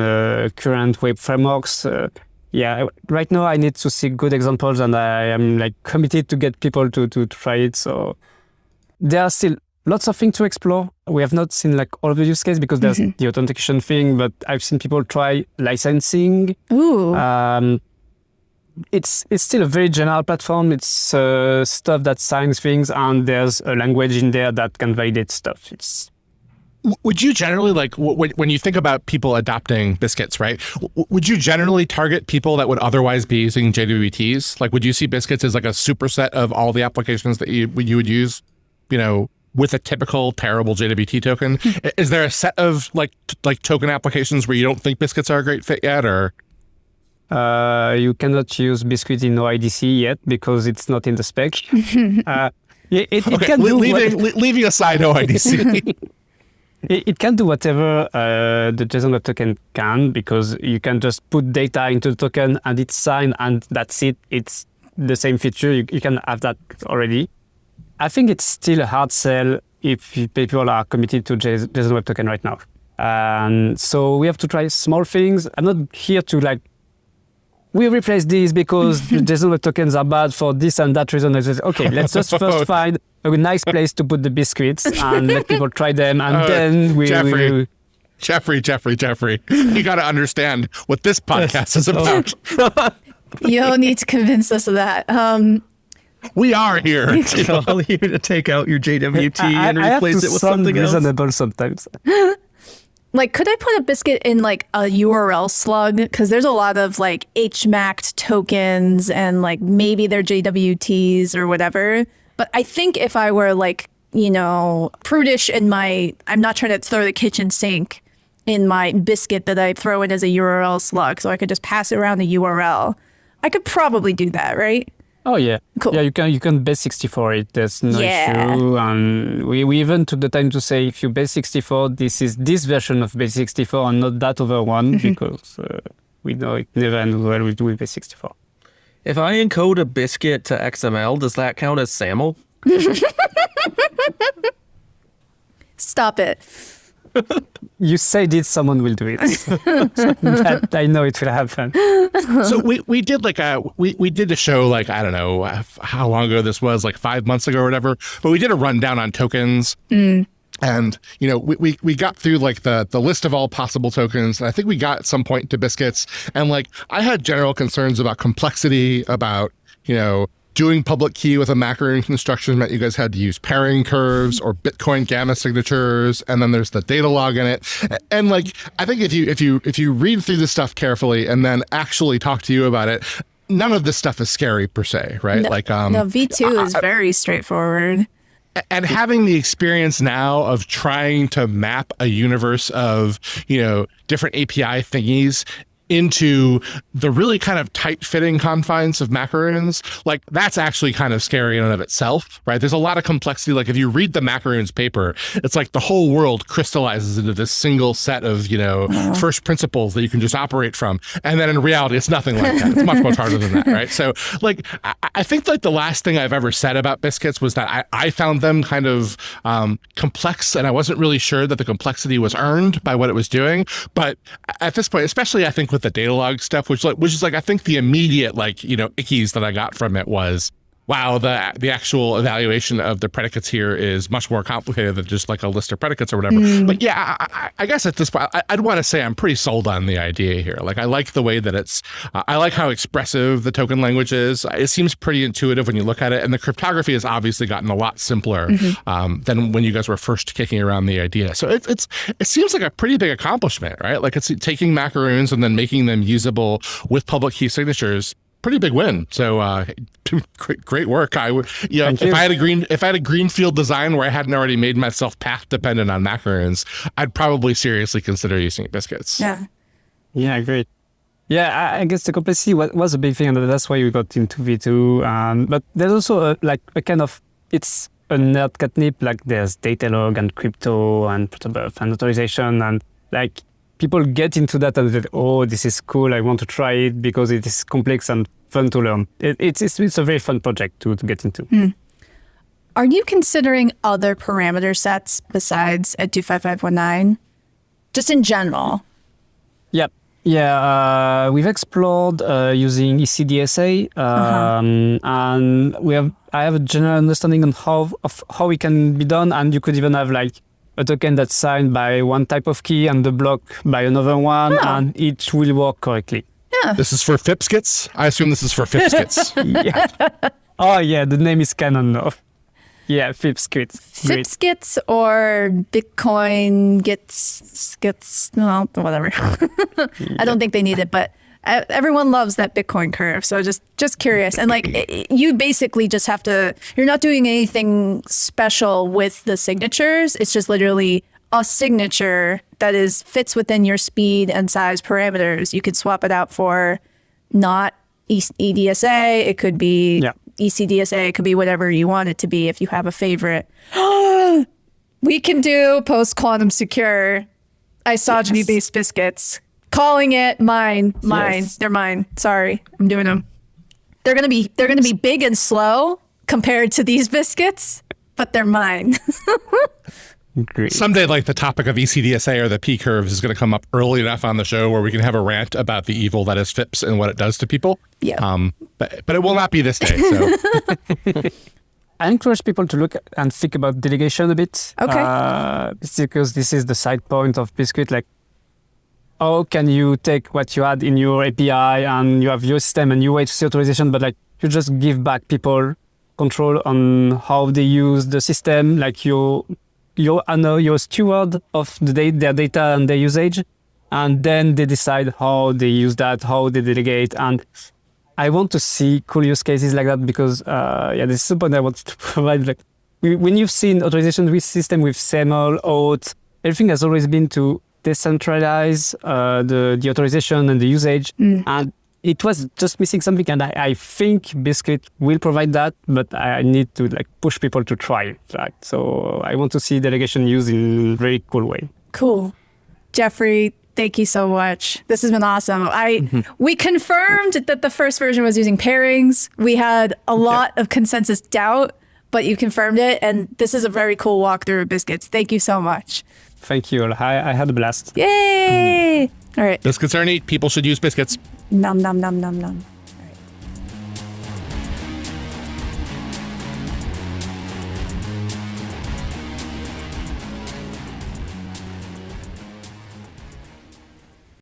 Speaker 1: current web frameworks. Right now I need to see good examples, and I am like committed to get people to try it. So there are still lots of things to explore. We have not seen like all of the use cases because there's the authentication thing, but I've seen people try licensing.
Speaker 2: Ooh.
Speaker 1: It's still a very general platform. It's stuff that signs things, and there's a language in there that can validate stuff.
Speaker 4: Would you generally like when you think about people adopting Biscuits, right? Would you generally target people that would otherwise be using JWTs? Like, would you see Biscuits as like a superset of all the applications that you would use, with a typical terrible JWT token? Is there a set of like token applications where you don't think Biscuits are a great fit yet, or?
Speaker 1: You cannot use Biscuit in OIDC yet because it's not in the spec. It can do
Speaker 4: leaving aside OIDC.
Speaker 1: It can do whatever the JSON Web Token can, because you can just put data into the token and it's signed and that's it. It's the same feature. You can have that already. I think it's still a hard sell if people are committed to JSON Web Token right now. And so we have to try small things. I'm not here to we replace these because the JSON Web Tokens are bad for this and that reason. Okay, let's just first find a nice place to put the biscuits and let people try them, and then we
Speaker 4: Geoffroy, you got to understand what this podcast is about.
Speaker 2: You don't need to convince us of that.
Speaker 4: We are here.
Speaker 3: Tell you to take out your JWT and replace it with something else.
Speaker 1: Reasonable sometimes.
Speaker 2: Like, could I put a biscuit in like a URL slug? Because there's a lot of like HMAC'd tokens and like maybe they're JWTs or whatever. But I think if I were like, prudish in I'm not trying to throw the kitchen sink in my biscuit that I throw in as a URL slug, so I could just pass it around the URL. I could probably do that, right?
Speaker 1: Oh yeah,
Speaker 2: cool.
Speaker 1: Yeah, you can base 64 it. There's no issue, and we even took the time to say if you base 64, this is this version of base 64 and not that other one, because we know it never ends well with base 64.
Speaker 3: If I encode a biscuit to XML, does that count as SAML?
Speaker 2: Stop it.
Speaker 1: You say this, someone will do it. That, I know it will happen.
Speaker 4: So we did we did a show I don't know how long ago this was, 5 months ago or whatever, but we did a rundown on tokens. And we got through the list of all possible tokens, and I think we got at some point to biscuits, and I had general concerns about complexity, about doing public key with a macaroon construction meant you guys had to use pairing curves or Bitcoin gamma signatures, and then there's the data log in it. And like, I think if you read through this stuff carefully and then actually talk to you about it, none of this stuff is scary per se, right?
Speaker 2: No, no, V2 is very straightforward.
Speaker 4: And having the experience now of trying to map a universe of, different API thingies into the really kind of tight-fitting confines of macaroons, like that's actually kind of scary in and of itself, right? There's a lot of complexity. Like if you read the macaroons paper, it's like the whole world crystallizes into this single set of, first principles that you can just operate from. And then in reality, it's nothing like that. It's much, much harder than that, right? So like, I think like the last thing I've ever said about Biscuits was that I found them kind of complex, and I wasn't really sure that the complexity was earned by what it was doing. But at this point, especially I think with the Datalog stuff, which is like I think the immediate ickies that I got from it was, wow, the actual evaluation of the predicates here is much more complicated than just like a list of predicates or whatever. But yeah, I guess at this point, I'd want to say I'm pretty sold on the idea here. Like I like the way that I like how expressive the token language is. It seems pretty intuitive when you look at it. And the cryptography has obviously gotten a lot simpler than when you guys were first kicking around the idea. So it seems like a pretty big accomplishment, right? Like it's taking macaroons and then making them usable with public key signatures. Pretty big win. So great work. I would, if I had a greenfield design where I hadn't already made myself path dependent on macaroons, I'd probably seriously consider using Biscuits.
Speaker 1: Yeah, great. Yeah, I guess the complexity was a big thing, and that's why we got into V2. But there's also a kind of, it's a nerd catnip. Like there's Datalog and crypto and protobuf and authorization, and like people get into that and say, oh, this is cool, I want to try it because it is complex and fun to learn. It's a very fun project to get into.
Speaker 2: Are you considering other parameter sets besides at 25519? Just in general?
Speaker 1: Yep. Yeah, we've explored using ECDSA, and I have a general understanding on how it can be done, and you could even have like a token that's signed by one type of key and the block by another one, and it will work correctly.
Speaker 2: Yeah.
Speaker 4: This is for Fipskits? I assume this is for Fipskits.
Speaker 1: Yeah. Oh yeah, the name is canon now. Yeah, Fipskits.
Speaker 2: Fipskits or Bitcoin gets well, whatever. I don't think they need it, but everyone loves that Bitcoin curve. So just curious. And like you basically just have to, you're not doing anything special with the signatures. It's just literally a signature that fits within your speed and size parameters. You could swap it out for not EDSA. It could be ECDSA. It could be whatever you want it to be if you have a favorite. We can do post-quantum secure isogeny-based biscuits. Calling it mine. Yes. They're mine. Sorry, I'm doing them. They're gonna be big and slow compared to these biscuits, but they're mine.
Speaker 4: Great. Someday, like the topic of ECDSA or the P curves is going to come up early enough on the show where we can have a rant about the evil that is FIPS and what it does to people.
Speaker 2: Yeah.
Speaker 4: But it will not be this day. So.
Speaker 1: I encourage people to look and think about delegation a bit.
Speaker 2: Okay.
Speaker 1: Because this is the side point of Biscuit. Like, how can you take what you had in your API and you have your system and you wait to see authorization, but like you just give back people control on how they use the system, like you're a steward of their data and their usage, and then they decide how they use that, how they delegate. And I want to see cool use cases like that because, this is something I want to provide. Like, when you've seen authorization with system with SAML, OAuth, everything has always been to decentralize the authorization and the usage. And it was just missing something, and I think Biscuit will provide that, but I need to like push people to try it. Right? So I want to see delegation used in a very cool way.
Speaker 2: Cool. Geoffrey, thank you so much. This has been awesome. We confirmed that the first version was using pairings. We had a lot of consensus doubt, but you confirmed it, and this is a very cool walkthrough of Biscuits. Thank you so much.
Speaker 1: Thank you. I had a blast.
Speaker 2: Yay! All right.
Speaker 4: Biscuits are neat. People should use Biscuits.
Speaker 2: Nom, nom, nom, nom, nom.